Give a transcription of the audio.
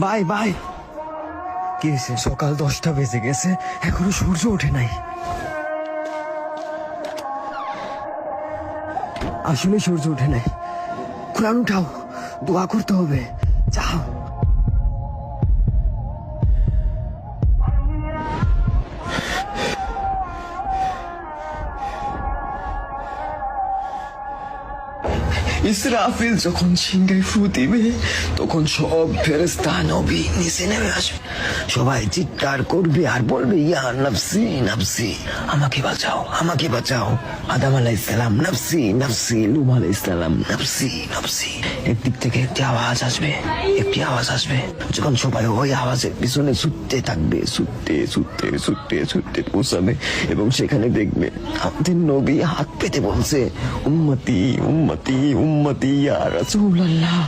Bye bye. কি হয়েছে? সকাল 10টা বেজে গেছে, এখনো সূর্য ওঠে নাই। আসলে সূর্য ওঠে নাই। কোরআন উঠাও, দোয়া করতে হবে। যাও। ইসরাফিল যখন সিংহায় ফু দিবে তখন সব ফেরেশতা নবী নিচে নেমে আসবে। সবাই চিৎকার করবে আর বলবে, ইয়া নাফসি নাফসি, আমাকে বাঁচাও আমাকে বাঁচাও। আদম আলাইহিস সালাম নাফসি নাফসি, নূহ আলাইহিস সালাম নাফসি নাফসি। একদিক থেকে একটি আওয়াজ আসবে, একটি আওয়াজ আসবে। যখন সবাই ওই আওয়াজের পিছনে ছুটতে থাকবে, ছুটতে ছুটতে ছুটতে ছুটতে পৌঁছাবে এবং সেখানে দেখবে আমাদের নবী হাত পেতে বলছে, উম্মতি উম্মতি উম্মতি ইয়া রাসূলুল্লাহ।